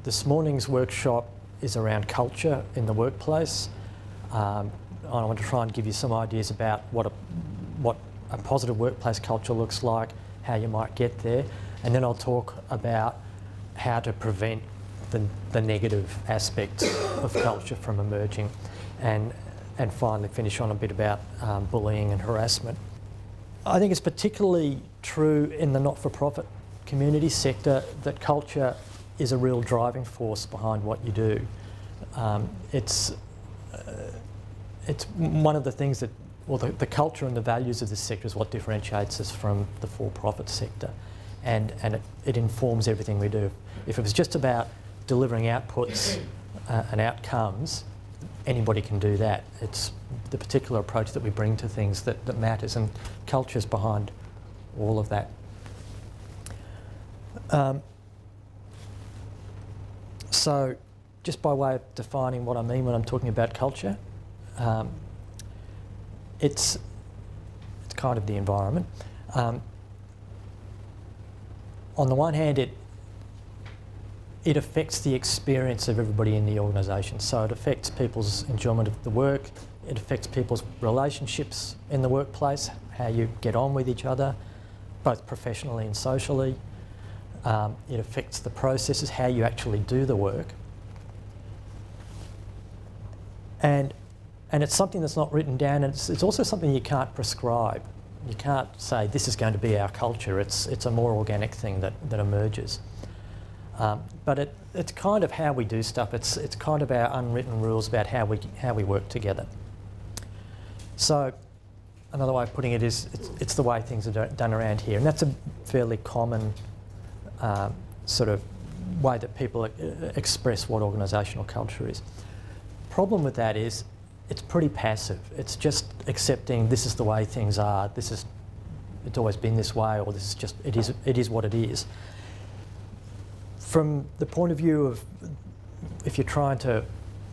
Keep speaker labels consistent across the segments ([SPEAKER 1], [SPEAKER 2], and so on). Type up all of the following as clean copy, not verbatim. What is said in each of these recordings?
[SPEAKER 1] this morning's workshop is around culture in the workplace. I want to try and give you some ideas about what a positive workplace culture looks like, how you might get there, and then I'll talk about how to prevent the negative aspects of culture from emerging, and finally finish on a bit about bullying and harassment. I think it's particularly true in the not-for-profit community sector that culture is a real driving force behind what you do. It's one of the things that, well, the culture and the values of this sector is what differentiates us from the for-profit sector, and it informs everything we do. If it was just about delivering outputs and outcomes, anybody can do that. It's the particular approach that we bring to things that matters, and culture's behind all of that. So, just by way of defining what I mean when I'm talking about culture, it's kind of the environment. On the one hand, it affects the experience of everybody in the organisation. So it affects people's enjoyment of the work, it affects people's relationships in the workplace, how you get on with each other, both professionally and socially. It affects the processes, how you actually do the work. And it's something that's not written down, and it's also something you can't prescribe. You can't say this is going to be our culture. It's a more organic thing that emerges. But it's kind of how we do stuff. It's kind of our unwritten rules about how we work together. So another way of putting it is it's the way things are done around here, and that's a fairly common sort of way that people express what organisational culture is. Problem with that is it's pretty passive. It's just accepting this is the way things are. It's always been this way, or this is just it is what it is. From the point of view of if you're trying to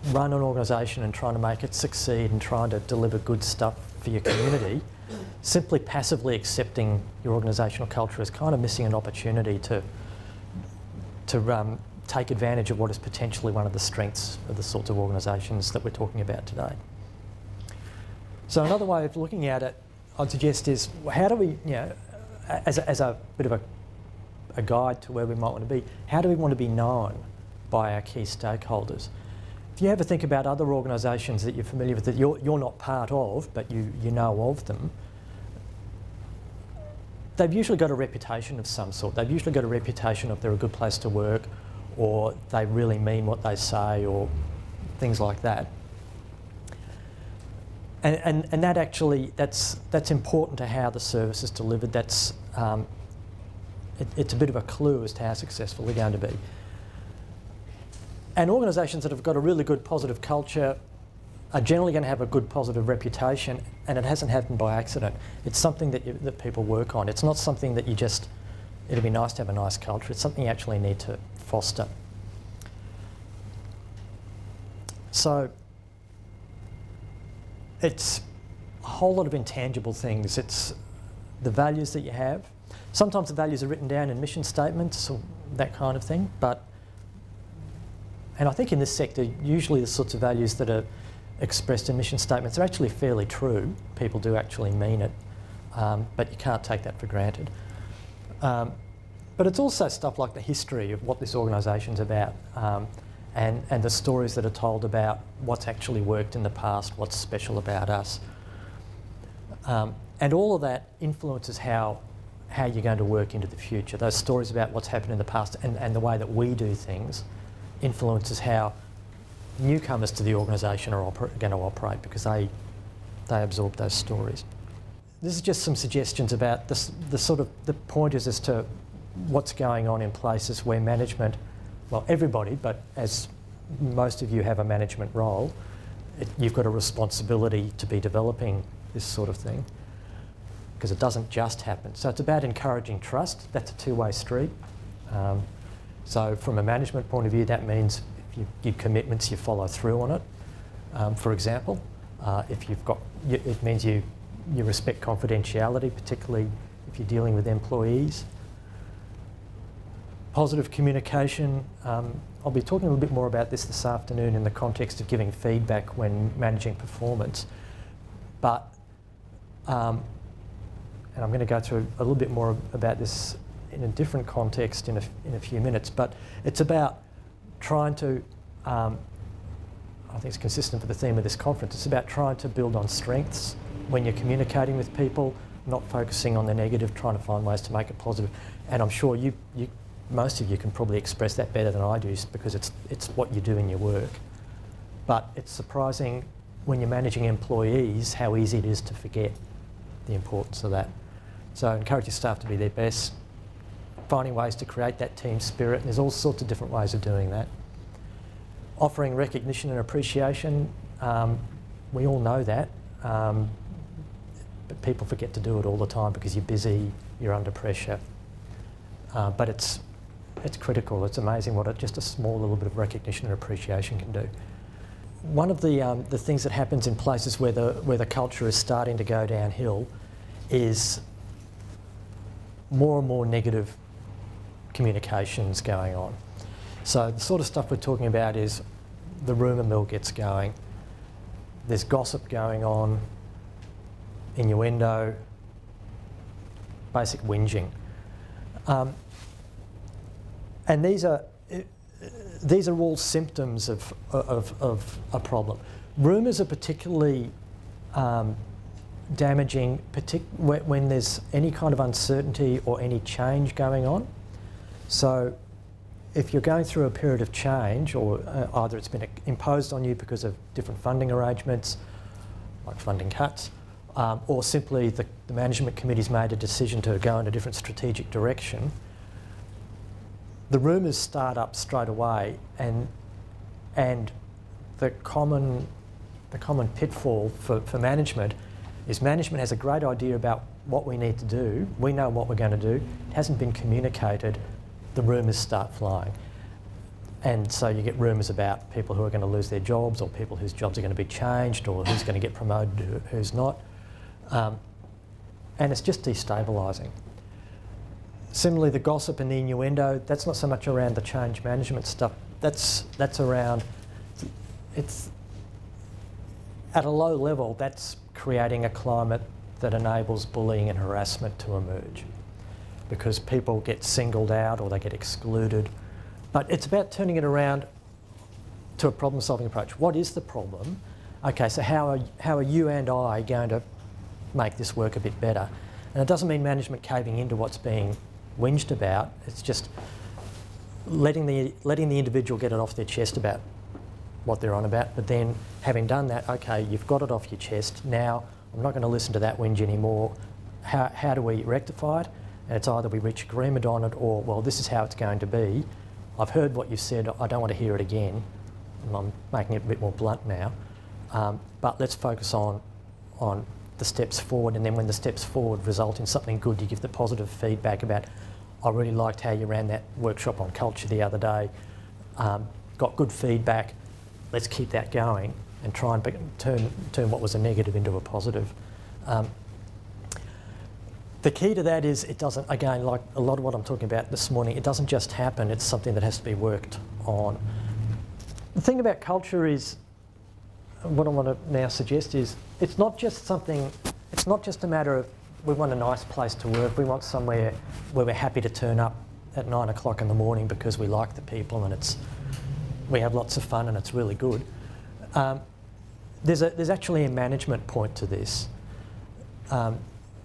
[SPEAKER 1] run an organisation and trying to make it succeed and trying to deliver good stuff for your community, simply passively accepting your organisational culture is kind of missing an opportunity to take advantage of what is potentially one of the strengths of the sorts of organisations that we're talking about today. So another way of looking at it, I'd suggest, is how do we, as a bit of a guide to where we might want to be, how do we want to be known by our key stakeholders? If you ever think about other organisations that you're familiar with that you're not part of, but you know of them, they've usually got a reputation of some sort. They've usually got a reputation of they're a good place to work, or they really mean what they say, or things like that. And that actually, that's important to how the service is delivered. That's it's a bit of a clue as to how successful they're going to be. And organisations that have got a really good positive culture are generally going to have a good positive reputation, and it hasn't happened by accident. It's something that people work on. It's not something that it'd be nice to have a nice culture. It's something you actually need to foster. So it's a whole lot of intangible things. It's the values that you have. Sometimes the values are written down in mission statements or that kind of thing, and I think in this sector, usually the sorts of values that are expressed in mission statements are actually fairly true. People do actually mean it, but you can't take that for granted. But it's also stuff like the history of what this organisation's about, and the stories that are told about what's actually worked in the past, what's special about us. And all of that influences how you're going to work into the future. Those stories about what's happened in the past and the way that we do things influences how newcomers to the organisation are going to operate, because they absorb those stories. This is just some suggestions about the pointers as to what's going on in places where management, well, everybody, but as most of you have a management role, you've got a responsibility to be developing this sort of thing, because it doesn't just happen. So it's about encouraging trust. That's a two-way street. So from a management point of view, that means if you give commitments, you follow through on it. For example, it means you respect confidentiality, particularly if you're dealing with employees. Positive communication. I'll be talking a little bit more about this afternoon in the context of giving feedback when managing performance. But, and I'm going to go through a little bit more about this in a different context in a few minutes, but it's about trying to, I think it's consistent with the theme of this conference, it's about trying to build on strengths when you're communicating with people, not focusing on the negative, trying to find ways to make it positive. And I'm sure most of you can probably express that better than I do because it's what you do in your work. But it's surprising when you're managing employees how easy it is to forget the importance of that. So encourage your staff to be their best, finding ways to create that team spirit, and there's all sorts of different ways of doing that. Offering recognition and appreciation, we all know that, but people forget to do it all the time because you're busy, you're under pressure. But it's critical. It's amazing what just a small little bit of recognition and appreciation can do. One of the things that happens in places where the culture is starting to go downhill is more and more negative communications going on. So the sort of stuff we're talking about is the rumour mill gets going, there's gossip going on, innuendo, basic whinging. And these are all symptoms of a problem. Rumours are particularly damaging when there's any kind of uncertainty or any change going on. So if you're going through a period of change, or either it's been imposed on you because of different funding arrangements, like funding cuts, or simply the management committee's made a decision to go in a different strategic direction, the rumours start up straight away, and the common pitfall for management is management has a great idea about what we need to do. We know what we're going to do. It hasn't been communicated. The rumours start flying. And so you get rumours about people who are going to lose their jobs, or people whose jobs are going to be changed, or who's going to get promoted, who's not. And it's just destabilising. Similarly, the gossip and the innuendo, that's not so much around the change management stuff. That's around, it's at a low level, that's creating a climate that enables bullying and harassment to emerge, because people get singled out or they get excluded. But it's about turning it around to a problem-solving approach. What is the problem? Okay, so how are you and I going to make this work a bit better? And it doesn't mean management caving into what's being whinged about. It's just letting the individual get it off their chest about what they're on about, but then having done that, okay, you've got it off your chest, now I'm not going to listen to that whinge anymore. How do we rectify it? And it's either we reach agreement on it, or, well, this is how it's going to be. I've heard what you've said, I don't want to hear it again. And I'm making it a bit more blunt now. But let's focus on the steps forward, and then when the steps forward result in something good, you give the positive feedback about, I really liked how you ran that workshop on culture the other day, got good feedback, let's keep that going and try and turn what was a negative into a positive. The key to that is it doesn't, again, like a lot of what I'm talking about this morning, it doesn't just happen, it's something that has to be worked on. The thing about culture is, what I want to now suggest is, it's not just a matter of we want a nice place to work, we want somewhere where we're happy to turn up at 9 o'clock in the morning because we like the people and we have lots of fun and it's really good. There's actually a management point to this.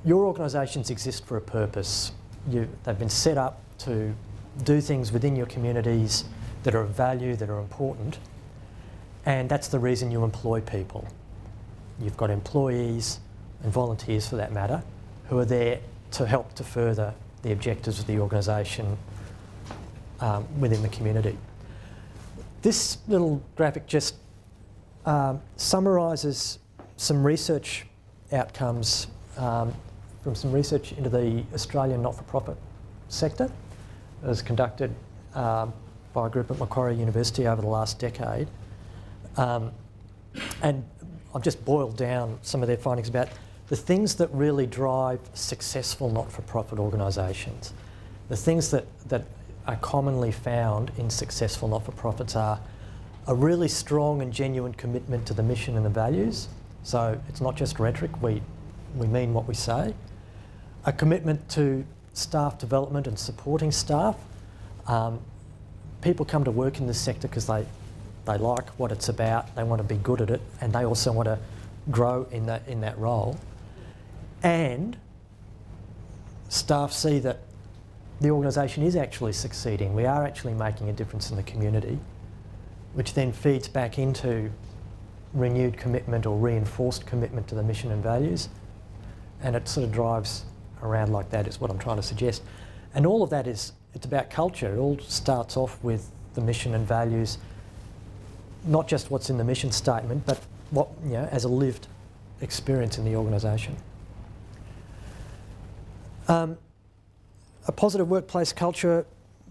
[SPEAKER 1] Your organisations exist for a purpose. They've been set up to do things within your communities that are of value, that are important, and that's the reason you employ people. You've got employees and volunteers, for that matter, who are there to help to further the objectives of the organisation within the community. This little graphic just summarises some research outcomes from some research into the Australian not-for-profit sector. It was conducted by a group at Macquarie University over the last decade. And I've just boiled down some of their findings about the things that really drive successful not-for-profit organisations, the things that are commonly found in successful not-for-profits are a really strong and genuine commitment to the mission and the values. So it's not just rhetoric, we mean what we say. A commitment to staff development and supporting staff. People come to work in this sector because they like what it's about, they want to be good at it, and they also want to grow in that role. And staff see that the organisation is actually succeeding. We are actually making a difference in the community, which then feeds back into renewed commitment or reinforced commitment to the mission and values. And it sort of drives around like that is what I'm trying to suggest. And all of that it's about culture. It all starts off with the mission and values, not just what's in the mission statement, but what, as a lived experience in the organisation. A positive workplace culture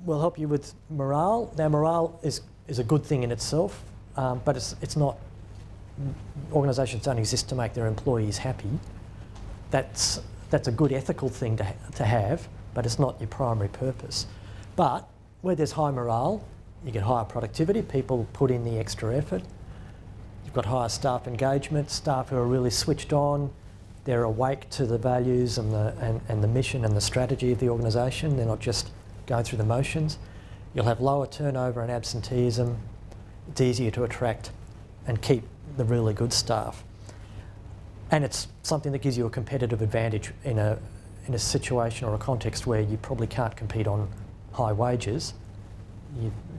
[SPEAKER 1] will help you with morale. Now, morale is a good thing in itself, but it's not. Organisations don't exist to make their employees happy. That's a good ethical thing to have, but it's not your primary purpose. But where there's high morale, you get higher productivity. People put in the extra effort. You've got higher staff engagement. Staff who are really switched on. They're awake to the values and the mission and the strategy of the organisation. They're not just going through the motions. You'll have lower turnover and absenteeism. It's easier to attract and keep the really good staff. And it's something that gives you a competitive advantage in a situation or a context where you probably can't compete on high wages.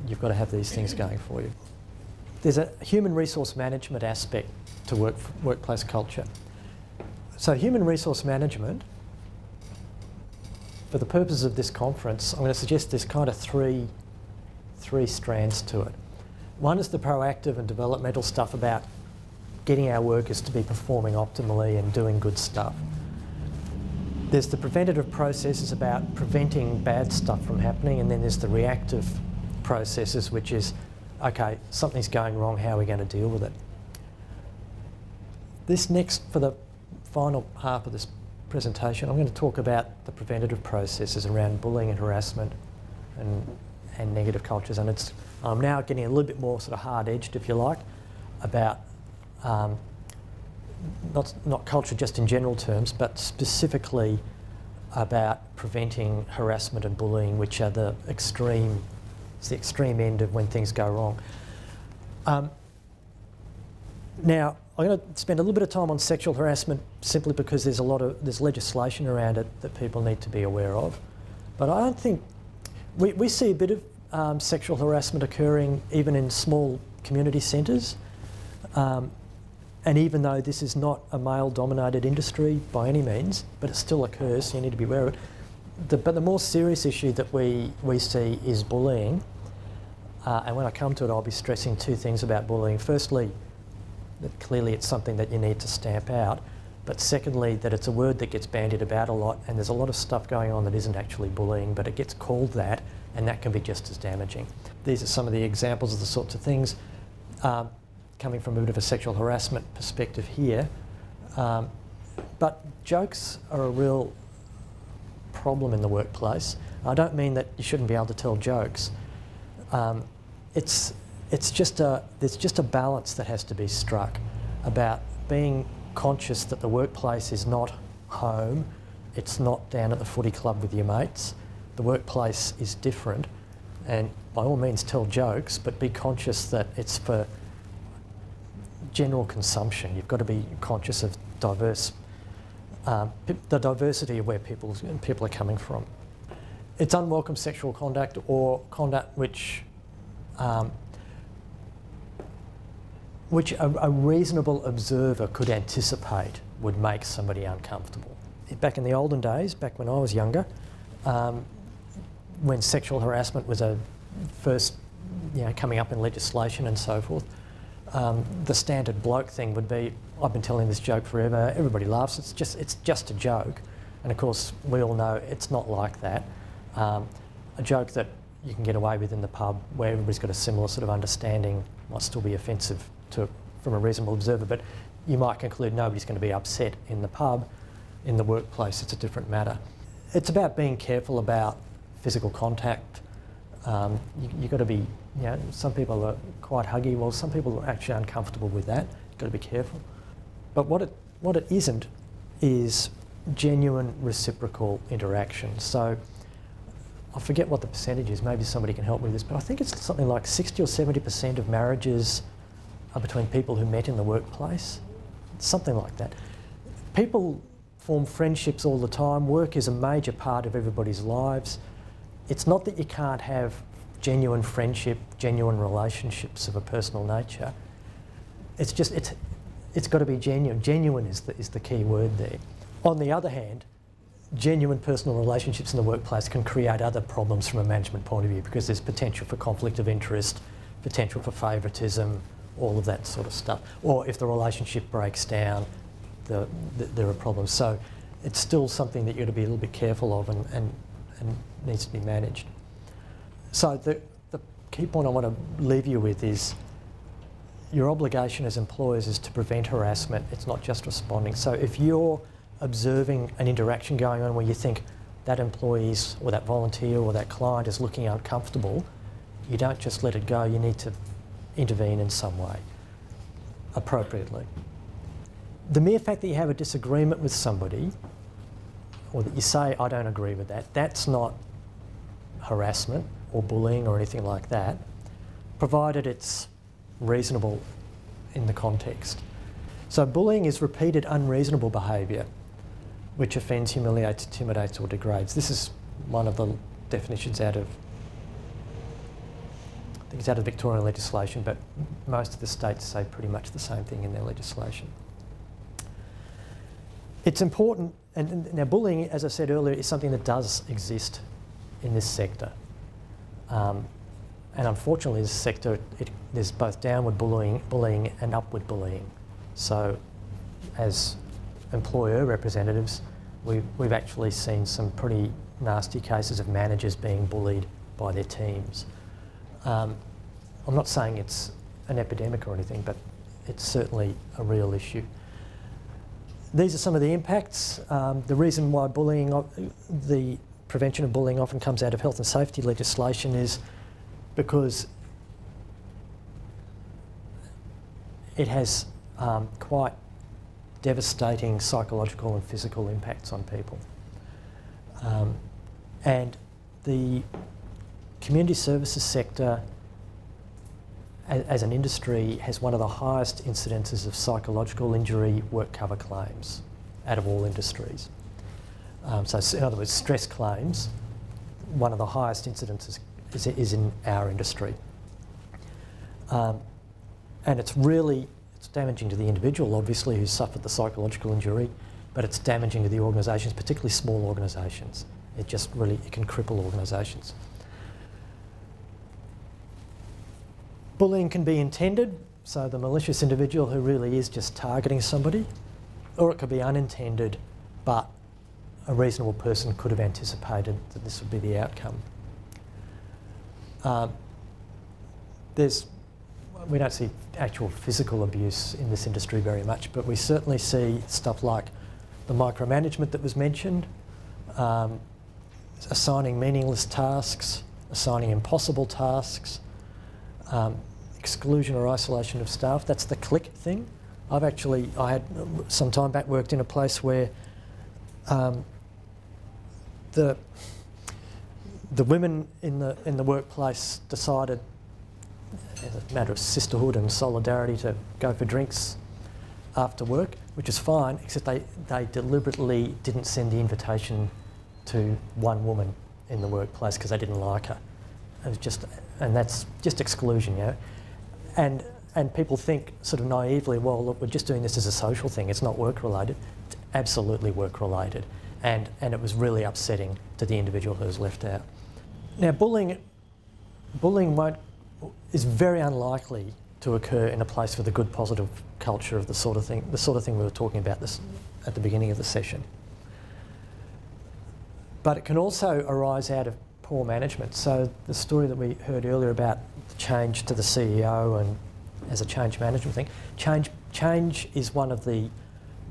[SPEAKER 1] You've got to have these things going for you. There's a human resource management aspect to workplace culture. So human resource management, for the purposes of this conference, I'm going to suggest there's kind of three strands to it. One is the proactive and developmental stuff about getting our workers to be performing optimally and doing good stuff. There's the preventative processes about preventing bad stuff from happening, and then there's the reactive processes, which is, okay, something's going wrong, how are we going to deal with it? This next, for the final half of this presentation, I'm going to talk about the preventative processes around bullying and harassment and negative cultures, and I'm now getting a little bit more sort of hard-edged, if you like, about not culture just in general terms, but specifically about preventing harassment and bullying, which are the extreme end of when things go wrong. Now, I'm going to spend a little bit of time on sexual harassment simply because there's legislation around it that people need to be aware of. But I don't think we see a bit of sexual harassment occurring even in small community centres. And even though this is not a male-dominated industry by any means, but it still occurs, so you need to be aware of it. But the more serious issue that we see is bullying. And when I come to it, I'll be stressing two things about bullying. Firstly, that clearly it's something that you need to stamp out. But secondly, that it's a word that gets bandied about a lot, and there's a lot of stuff going on that isn't actually bullying, but it gets called that, and that can be just as damaging. These are some of the examples of the sorts of things. Coming from a bit of a sexual harassment perspective here. But jokes are a real problem in the workplace. I don't mean that you shouldn't be able to tell jokes. There's just a balance that has to be struck about being conscious that the workplace is not home, it's not down at the footy club with your mates. The workplace is different, and by all means tell jokes, but be conscious that it's for general consumption. You've got to be conscious of the diversity of where people are coming from. It's unwelcome sexual conduct or conduct which a reasonable observer could anticipate would make somebody uncomfortable. Back in the olden days, back when I was younger, when sexual harassment was first coming up in legislation and so forth, the standard bloke thing would be, I've been telling this joke forever, everybody laughs, it's just a joke. And of course, we all know it's not like that. A joke that you can get away with in the pub where everybody's got a similar sort of understanding might still be offensive from a reasonable observer, but you might conclude nobody's going to be upset in the pub. In the workplace, it's a different matter. It's about being careful about physical contact, You've got to be, some people are quite huggy, well, some people are actually uncomfortable with that. You've got to be careful. But what it isn't is genuine reciprocal interaction. So I forget what the percentage is, maybe somebody can help me with this, but I think it's something like 60 or 70% of marriages are between people who met in the workplace, something like that. People form friendships all the time. Work is a major part of everybody's lives. It's not that you can't have genuine friendship, genuine relationships of a personal nature. It's just, it's got to be genuine. Genuine is the key word there. On the other hand, genuine personal relationships in the workplace can create other problems from a management point of view because there's potential for conflict of interest, potential for favouritism, all of that sort of stuff. Or if the relationship breaks down, there are problems. So it's still something that you've got to be a little bit careful of and needs to be managed. So the key point I want to leave you with is your obligation as employers is to prevent harassment. It's not just responding. So if you're observing an interaction going on where you think that employee or that volunteer or that client is looking uncomfortable, you don't just let it go. You need to intervene in some way, appropriately. The mere fact that you have a disagreement with somebody or that you say, I don't agree with that, that's not harassment or bullying or anything like that, provided it's reasonable in the context. So bullying is repeated unreasonable behaviour which offends, humiliates, intimidates or degrades. This is one of the definitions out of, I think it's out of Victorian legislation, but most of the states say pretty much the same thing in their legislation. It's important, and now bullying, as I said earlier, is something that does exist in this sector. And unfortunately, this sector, there's both downward bullying and upward bullying. So as employer representatives, we've actually seen some pretty nasty cases of managers being bullied by their teams. I'm not saying it's an epidemic or anything, but it's certainly a real issue. These are some of the impacts. The reason why the prevention of bullying often comes out of health and safety legislation is because it has quite devastating psychological and physical impacts on people. And the community services sector as an industry has one of the highest incidences of psychological injury work cover claims out of all industries. So in other words, stress claims, one of the highest incidences is in our industry. And it's damaging to the individual, obviously, who suffered the psychological injury, but it's damaging to the organisations, particularly small organisations. It can cripple organisations. Bullying can be intended, so the malicious individual who really is just targeting somebody, or it could be unintended, but a reasonable person could have anticipated that this would be the outcome. We don't see actual physical abuse in this industry very much, but we certainly see stuff like the micromanagement that was mentioned, assigning meaningless tasks, assigning impossible tasks, exclusion or isolation of staff. That's the click thing. I had some time back worked in a place where the women in the workplace decided, as a matter of sisterhood and solidarity, to go for drinks after work, which is fine, except they deliberately didn't send the invitation to one woman in the workplace because they didn't like her. And that's just exclusion, And people think sort of naively, well, look, we're just doing this as a social thing. It's not work-related. It's absolutely work-related. And it was really upsetting to the individual who was left out. Now, bullying is very unlikely to occur in a place with a good, positive culture of the sort of thing we were talking about this at the beginning of the session. But it can also arise out of poor management. So the story that we heard earlier about the change to the CEO and as a change management thing, change is one of the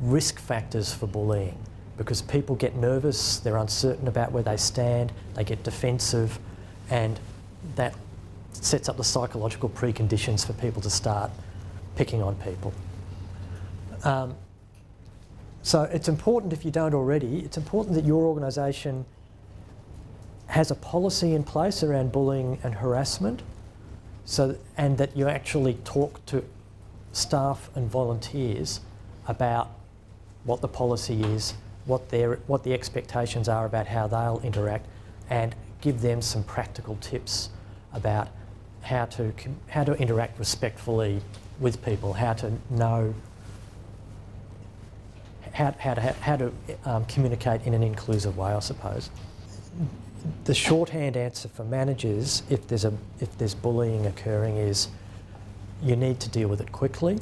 [SPEAKER 1] risk factors for bullying because people get nervous, they're uncertain about where they stand, they get defensive, and that sets up the psychological preconditions for people to start picking on people. So it's important, if you don't already, it's important that your organisation has a policy in place around bullying and harassment, and that you actually talk to staff and volunteers about what the policy is, what the expectations are about how they'll interact, and give them some practical tips about how to interact respectfully with people, how to know how to communicate in an inclusive way, I suppose. The shorthand answer for managers, if there's bullying occurring, is you need to deal with it quickly.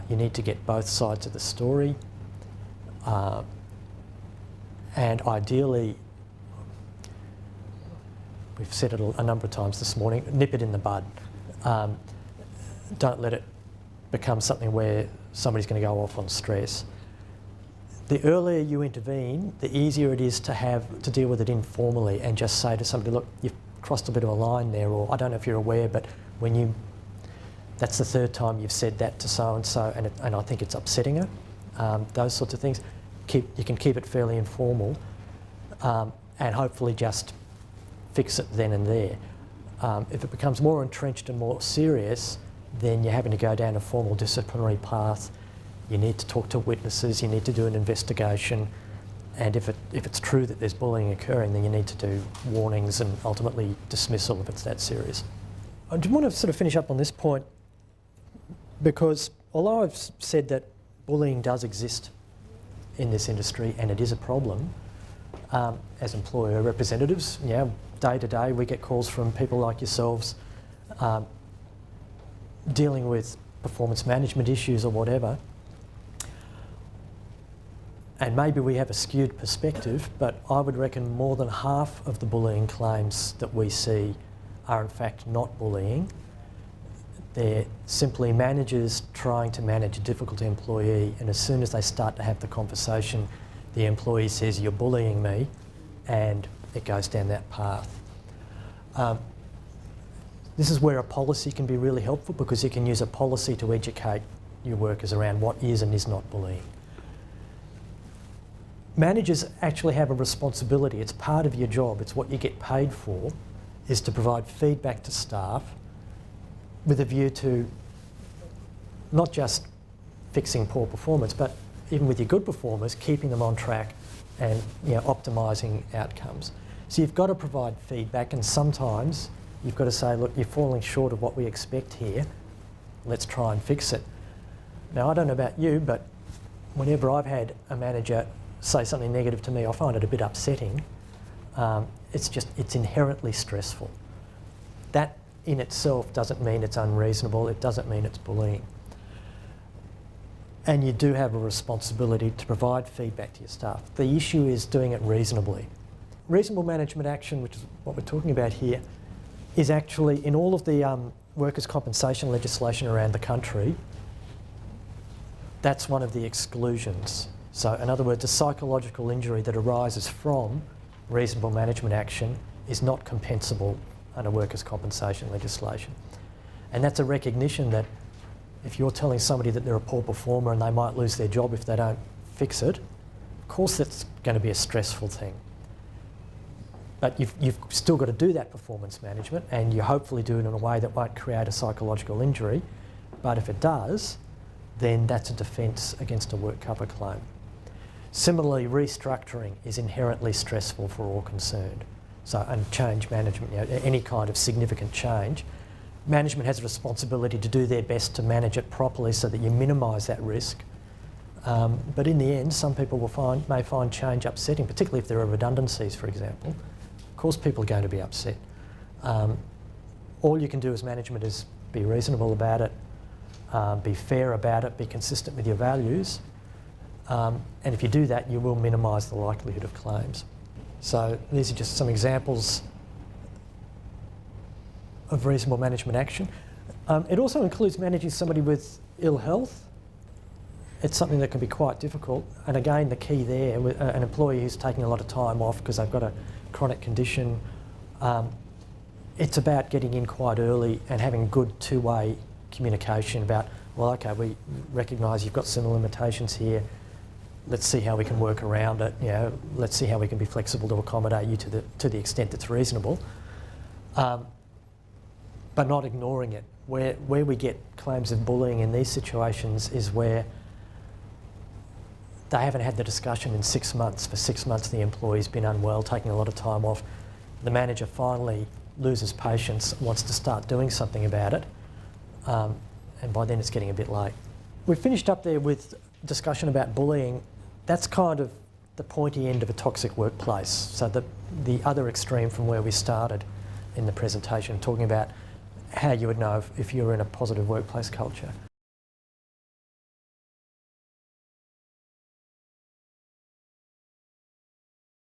[SPEAKER 1] You need to get both sides of the story, and ideally, we've said it a number of times this morning, nip it in the bud. Don't let it become something where somebody's going to go off on stress. The earlier you intervene, the easier it is to deal with it informally and just say to somebody, look, you've crossed a bit of a line there, or I don't know if you're aware, but that's the third time you've said that to so-and-so, and I think it's upsetting her. Those sorts of things. You can keep it fairly informal, and hopefully just fix it then and there. If it becomes more entrenched and more serious, then you're having to go down a formal disciplinary path. You need to talk to witnesses, you need to do an investigation, and if it's true that there's bullying occurring, then you need to do warnings and ultimately dismissal if it's that serious. I do want to sort of finish up on this point, because although I've said that bullying does exist in this industry and it is a problem, as employer representatives, day to day we get calls from people like yourselves dealing with performance management issues or whatever, and maybe we have a skewed perspective, but I would reckon more than half of the bullying claims that we see are in fact not bullying. They're simply managers trying to manage a difficult employee, and as soon as they start to have the conversation, the employee says, "You're bullying me," and it goes down that path. This is where a policy can be really helpful, because you can use a policy to educate your workers around what is and is not bullying. Managers actually have a responsibility. It's part of your job. It's what you get paid for, is to provide feedback to staff with a view to not just fixing poor performance, but even with your good performers, keeping them on track and optimising outcomes. So you've got to provide feedback, and sometimes you've got to say, look, you're falling short of what we expect here. Let's try and fix it. Now, I don't know about you, but whenever I've had a manager say something negative to me, I find it a bit upsetting. It's inherently stressful. That in itself doesn't mean it's unreasonable. It doesn't mean it's bullying. And you do have a responsibility to provide feedback to your staff. The issue is doing it reasonably. Reasonable management action, which is what we're talking about here, is actually in all of the workers' compensation legislation around the country. That's one of the exclusions. So in other words, a psychological injury that arises from reasonable management action is not compensable under workers' compensation legislation. And that's a recognition that if you're telling somebody that they're a poor performer and they might lose their job if they don't fix it, of course that's going to be a stressful thing. But you've still got to do that performance management, and you hopefully do it in a way that won't create a psychological injury. But if it does, then that's a defence against a work cover claim. Similarly, restructuring is inherently stressful for all concerned. So, and change management, any kind of significant change, management has a responsibility to do their best to manage it properly so that you minimise that risk. But in the end, some people may find change upsetting, particularly if there are redundancies, for example. Of course, people are going to be upset. All you can do as management is be reasonable about it, be fair about it, be consistent with your values. And if you do that, you will minimise the likelihood of claims. So these are just some examples of reasonable management action. It also includes managing somebody with ill health. It's something that can be quite difficult. And again, the key there, with an employee who's taking a lot of time off because they've got a chronic condition, it's about getting in quite early and having good two-way communication about, well, okay, we recognise you've got some limitations here. Let's see how we can work around it. You know, let's see how we can be flexible to accommodate you to the extent that's reasonable, but not ignoring it. Where we get claims of bullying in these situations is where they haven't had the discussion in 6 months. For 6 months, the employee's been unwell, taking a lot of time off. The manager finally loses patience, wants to start doing something about it, and by then it's getting a bit late. We finished up there with discussion about bullying. That's kind of the pointy end of a toxic workplace. So the other extreme from where we started in the presentation, talking about how you would know if you're in a positive workplace culture.